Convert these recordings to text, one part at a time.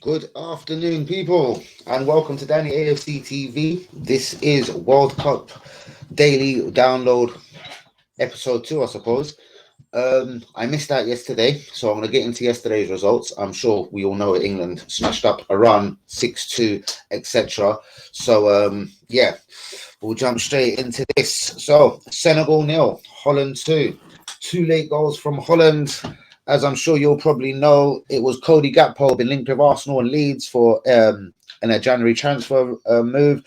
Good afternoon, people, and welcome to Danny AFC TV. This is World Cup Daily Download episode 2, I suppose. I missed out yesterday, so I'm going to get into yesterday's results. I'm sure we all know England smashed up Iran 6-2, etc. So, yeah, we'll jump straight into this. So, Senegal nil, Holland 2. Two late goals from Holland. As I'm sure you'll probably know, it was Cody Gakpo been linked with Arsenal and Leeds for in a January transfer move,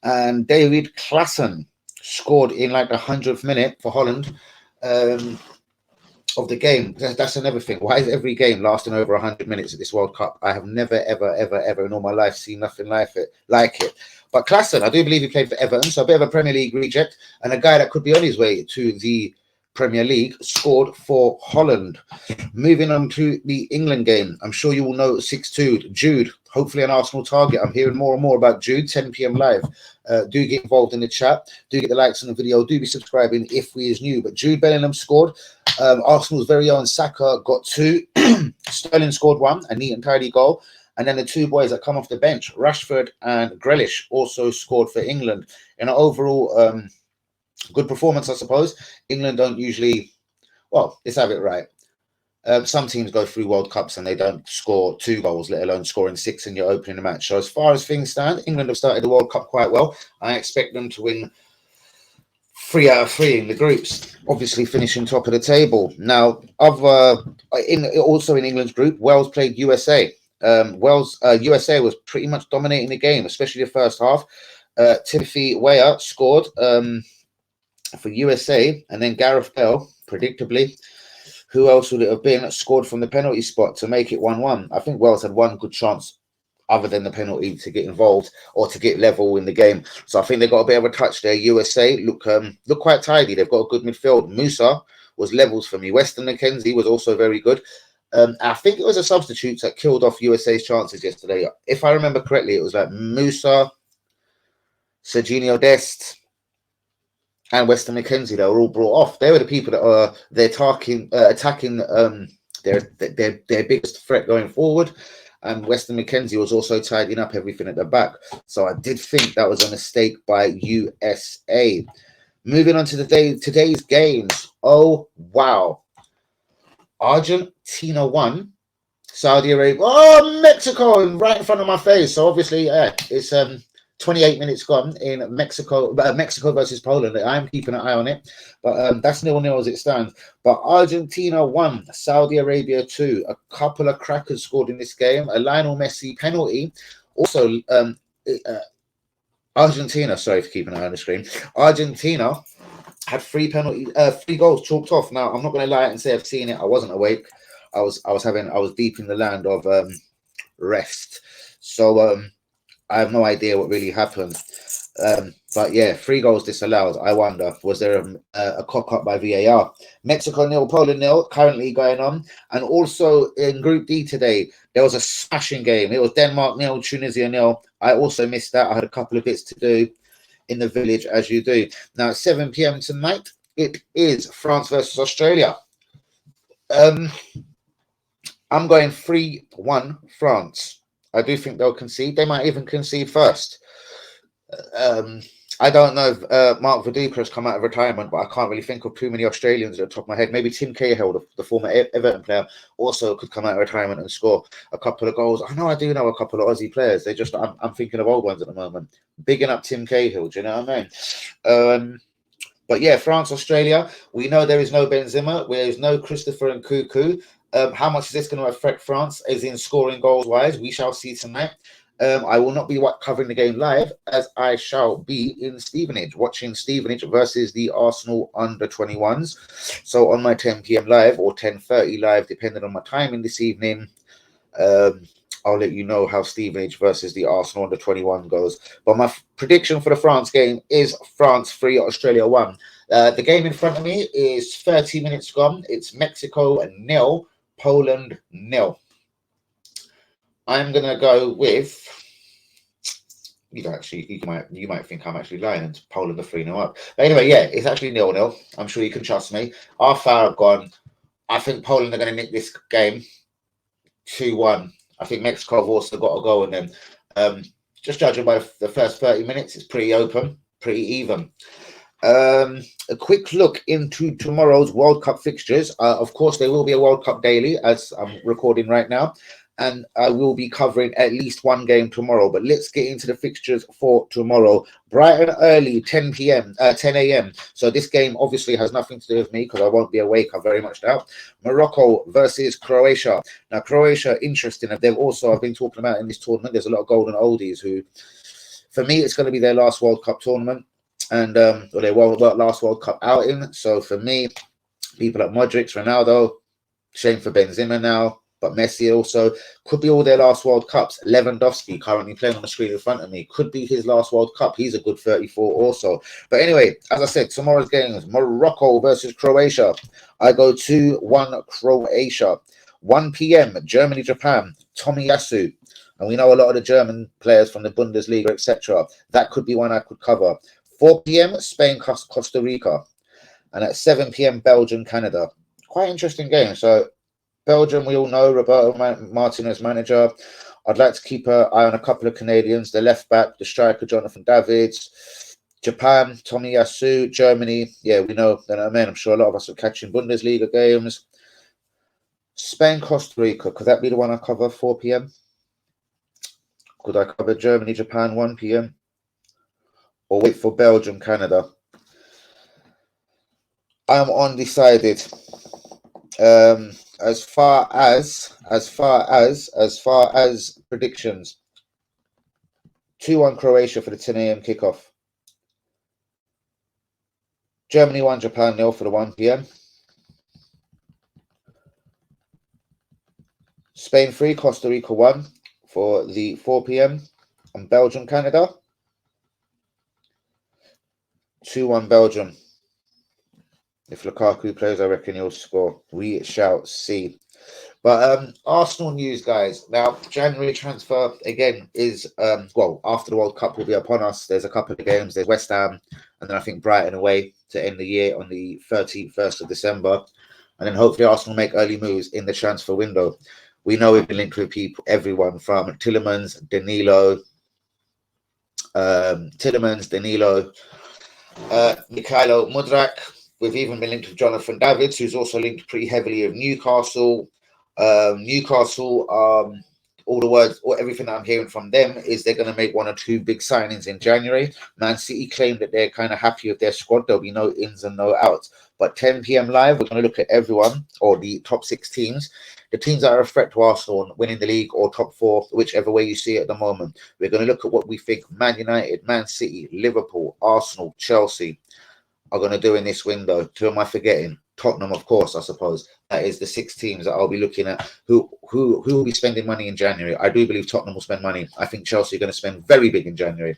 and David Klaassen scored in like the 100th minute for Holland um, of the game. That's another thing. Why is every game lasting over 100 minutes at this World Cup? I have never, ever in all my life seen nothing like it. But Klaassen, I do believe he played for Everton, so a bit of a Premier League reject, and a guy that could be on his way to the Premier League, scored for Holland. Moving on to the England game, I'm sure you will know 6-2. Jude, hopefully an Arsenal target. I'm hearing more and more about Jude, 10 p.m. live. Do get involved in the chat. Do get the likes on the video. Do be subscribing if we is new. But Jude Bellingham scored. Arsenal's very own Saka got 2. Sterling scored 1, a neat and tidy goal. And then the 2 boys that come off the bench, Rashford and Grealish, also scored for England. In an overall good performance, I suppose. England don't usually, well, let's have it right. Some teams go through World Cups and they don't score 2 goals, let alone scoring 6 in your opening match. So as far as things stand, England have started the World Cup quite well. I expect them to win 3 out of 3 in the groups, obviously finishing top of the table. Now, also in England's group, Wales played USA. USA was pretty much dominating the game, especially the first half. Timothy Weah scored for USA, and then Gareth Bale, predictably, who else would it have been, scored from the penalty spot to make it 1-1. I think Wales had one good chance other than the penalty to get involved or to get level in the game. So I think they got a bit of a touch there. USA look quite tidy. They've got a good midfield. Musa was levels for me. Weston McKenzie was also very good. I think it was a substitute that killed off USA's chances yesterday. If I remember correctly, it was like Musa, Serginho Dest, and Weston McKenzie. They were all brought off. They were the people that are attacking their biggest threat going forward. And Weston McKenzie was also tidying up everything at the back. So I did think that was a mistake by USA. Moving on to today's games. Oh wow! Argentina won. Saudi Arabia. Oh, Mexico! Right in front of my face. So obviously, it's 28 minutes gone in Mexico versus Poland. I'm keeping an eye on it, but that's 0-0 as it stands. But Argentina 1, Saudi Arabia 2. A couple of crackers scored in this game. A Lionel Messi penalty. Also, Argentina. Sorry for keeping an eye on the screen. Argentina had 3 goals chalked off. Now I'm not going to lie and say I've seen it. I wasn't awake. I was deep in the land of rest. So I have no idea what really happened. But yeah, 3 goals disallowed. I wonder, was there a cock-up by VAR? Mexico 0, Poland 0, currently going on. And also in Group D today, there was a smashing game. It was Denmark 0, Tunisia 0. I also missed that. I had a couple of bits to do in the village, as you do. Now, at 7 p.m. tonight, it is France versus Australia. I'm going 3-1 France. I do think they'll concede. They might even concede first. I don't know if Mark Viduka has come out of retirement, but I can't really think of too many Australians at the top of my head. Maybe Tim Cahill, the former Everton player, also could come out of retirement and score a couple of goals. I do know a couple of Aussie players. I'm thinking of old ones at the moment. Bigging up Tim Cahill, do you know what I mean? But yeah, France, Australia. We know there is no Benzema. There is no Christopher and Nkunku. How much is this going to affect France, as in scoring goals-wise? We shall see tonight. I will not be covering the game live, as I shall be in Stevenage, watching Stevenage versus the Arsenal under-21s. So on my 10 p.m. live or 10:30 live, depending on my timing this evening, I'll let you know how Stevenage versus the Arsenal under-21 goes. But my prediction for the France game is France 3, Australia 1. The game in front of me is 30 minutes gone. It's Mexico 0, Poland 0. I'm gonna go with. You might think I'm actually lying and Poland are 3-0 up. But anyway, yeah, it's actually 0-0. I'm sure you can trust me. Our far have gone. I think Poland are going to nick this game 2-1. I think Mexico have also got a goal in them. Just judging by the first 30 minutes, it's pretty open, pretty even. A quick look into tomorrow's World Cup fixtures. Of course, there will be a World Cup daily as I'm recording right now, and I will be covering at least one game tomorrow. But let's get into the fixtures for tomorrow. Bright and early, 10 p.m., 10 a.m. So this game obviously has nothing to do with me because I won't be awake, I very much doubt. Morocco versus Croatia. Now, Croatia, interesting. I've been talking about in this tournament, there's a lot of golden oldies who, for me, it's going to be their last World Cup tournament and or their last World Cup outing. So for me, people like Modric, Ronaldo, shame for Benzema now, but Messi also could be all their last World Cups. Lewandowski, currently playing on the screen in front of me, could be his last World Cup. He's a good 34 also. But anyway, as I said, tomorrow's games, Morocco versus Croatia. I go 2-1 Croatia. 1 p.m, Germany, Japan, Tomiyasu. And we know a lot of the German players from the Bundesliga, etc. That could be one I could cover. 4 p.m, Spain, Costa Rica. And at 7 p.m, Belgium, Canada. Quite interesting game. So Belgium, we all know, Roberto Martinez manager. I'd like to keep an eye on a couple of Canadians, the left back, the striker, Jonathan Davids. Japan, Tomiyasu. Germany, yeah, we know. I'm sure a lot of us are catching Bundesliga games. Spain, Costa Rica, could that be the one I cover, 4 p.m? Could I cover Germany, Japan, 1 p.m? Or wait for Belgium, Canada? I am undecided. As far as predictions, 2-1 Croatia for the 10 a.m. kickoff. Germany 1, Japan 0 for the 1 p.m. Spain 3, Costa Rica 1 for the 4 p.m. And Belgium, Canada 2-1 Belgium. If Lukaku plays, I reckon he'll score. We shall see. But Arsenal news, guys. Now, January transfer, again, is, after the World Cup will be upon us. There's a couple of games. There's West Ham, and then I think Brighton away to end the year on the 31st of December. And then hopefully Arsenal make early moves in the transfer window. We know we've been linked with everyone from Tielemans, Danilo, Mikhailo Mudryk. We've even been linked with Jonathan Davids, who's also linked pretty heavily with Newcastle. Everything that I'm hearing from them is they're going to make 1 or 2 big signings in January. Man City claim that they're kind of happy with their squad. There'll be no ins and no outs. But 10 p.m. live, we're going to look at everyone, or the top 6 teams. The teams that are a threat to Arsenal winning the league or top 4, whichever way you see it at the moment. We're going to look at what we think Man United, Man City, Liverpool, Arsenal, Chelsea are going to do in this window. Who am I forgetting? Tottenham, of course, I suppose. That is the 6 teams that I'll be looking at who will be spending money in January. I do believe Tottenham will spend money. I think Chelsea are going to spend very big in January.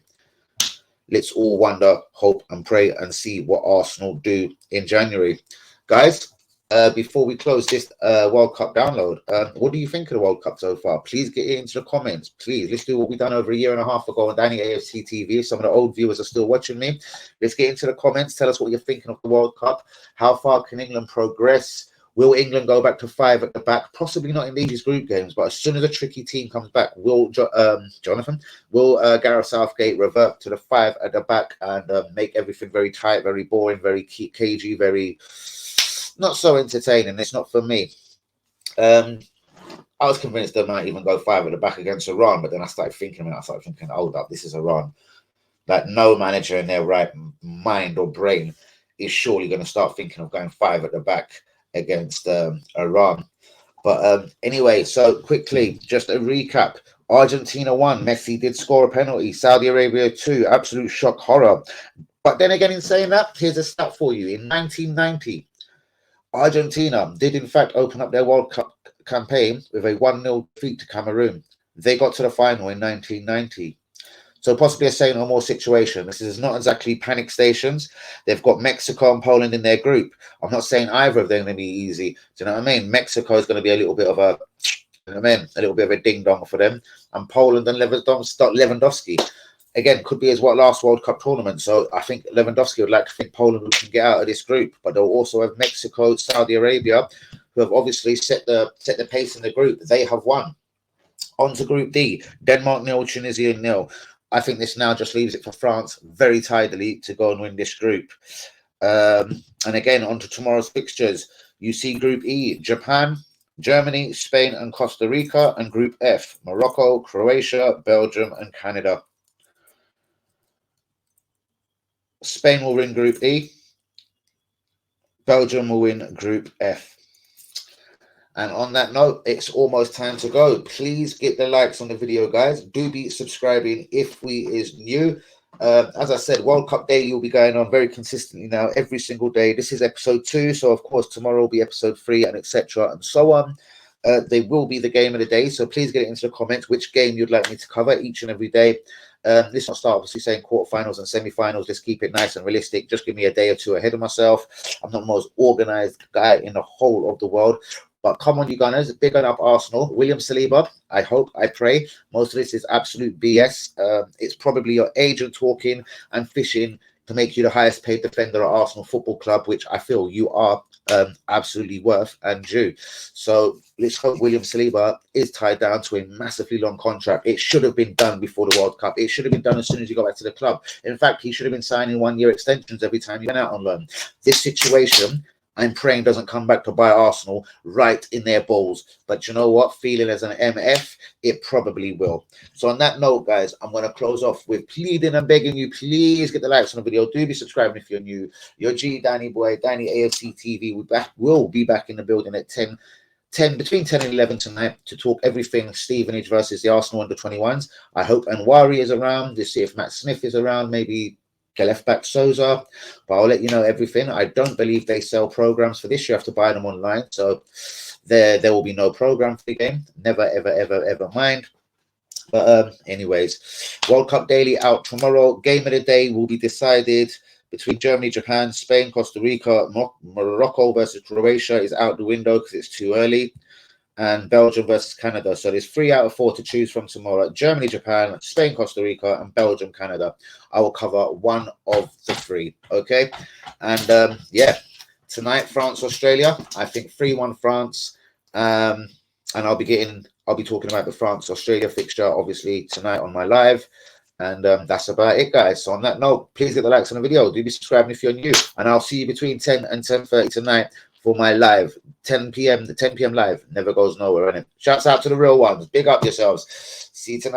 Let's all wonder, hope and pray and see what Arsenal do in January. Guys, before we close this World Cup download, what do you think of the World Cup so far? Please get it into the comments. Please, let's do what we've done over a year and a half ago on Danny AFC TV. Some of the old viewers are still watching me. Let's get into the comments. Tell us what you're thinking of the World Cup. How far can England progress? Will England go back to 5 at the back? Possibly not in these group games, but as soon as a tricky team comes back, will Gareth Southgate revert to the 5 at the back and make everything very tight, very boring, very cagey, very not so entertaining? It's not for me. I was convinced they might even go 5 at the back against Iran, but then I started thinking, hold up, this is Iran. Like, no manager in their right mind or brain is surely going to start thinking of going 5 at the back against Iran. But anyway, so quickly, just a recap. Argentina 1, Messi did score a penalty. Saudi Arabia 2, absolute shock, horror. But then again, in saying that, here's a stat for you. In 1990, Argentina did in fact open up their World Cup campaign with a 1-0 defeat to Cameroon. They got to the final in 1990. So possibly a say no more situation. This is not exactly panic stations. They've got Mexico and Poland in their group. I'm not saying either of them are going to be easy. Do you know what I mean? Mexico is going to be a little bit of a ding dong for them. And Poland and Lewandowski, again, could be his last World Cup tournament. So I think Lewandowski would like to think Poland can get out of this group. But they'll also have Mexico, Saudi Arabia, who have obviously set the pace in the group. They have won. On to Group D. Denmark 0, Tunisia 0. I think this now just leaves it for France very tidily to go and win this group. And again, on to tomorrow's fixtures. You see Group E, Japan, Germany, Spain, and Costa Rica. And Group F, Morocco, Croatia, Belgium, and Canada. Spain will win Group E. Belgium will win Group F. And on that note, it's almost time to go. Please get the likes on the video, guys. Do be subscribing if we is new. As I said, World Cup Day will be going on very consistently now, every single day. This is episode 2, so of course tomorrow will be episode 3, and etc. and so on. They will be the game of the day, so please get it into the comments which game you'd like me to cover each and every day. Let's not start obviously saying quarterfinals and semi-finals. Let's keep it nice and realistic. Just give me a day or two ahead of myself. I'm not the most organized guy in the whole of the world. But come on, you Gunners, big up Arsenal. William Saliba, I hope, I pray. Most of this is absolute BS. It's probably your agent talking and fishing to make you the highest paid defender at Arsenal Football Club, which I feel you are absolutely worth and due. So let's hope William Saliba is tied down to a massively long contract. It should have been done before the World Cup. It should have been done as soon as he got back to the club. In fact, he should have been signing 1-year extensions every time he went out on loan. This situation, I'm praying, doesn't come back to buy Arsenal right in their balls. But you know what? Feeling as an MF, it probably will. So on that note, guys, I'm going to close off with pleading and begging you, please get the likes on the video. Do be subscribing if you're new. Your G, Danny Boy, Danny AFC TV will be back in the building at between 10 and 11 tonight to talk everything Stevenage versus the Arsenal under-21s. I hope Anwari is around. Let's see if Matt Smith is around, maybe left back Souza, but I'll let you know everything. I don't believe they sell programs for this. You have to buy them online, so there will be no program for the game. Never ever mind. But anyways, World Cup Daily out tomorrow. Game of the day will be decided between Germany, Japan, Spain, Costa Rica. Morocco versus Croatia is out the window because it's too early. And Belgium versus Canada. So there's 3 out of 4 to choose from tomorrow. Germany, Japan, Spain, Costa Rica, and Belgium, Canada. I will cover one of the 3. Okay. And yeah, tonight, France, Australia. I think 3-1 France. And I'll be talking about the France Australia fixture obviously tonight on my live. And that's about it, guys. So on that note, please hit the likes on the video. Do be subscribing if you're new. And I'll see you between 10 and 10:30 tonight for my live. 10 p.m. The 10 p.m. live never goes nowhere, innit? Shouts out to the real ones. Big up yourselves. See you tonight.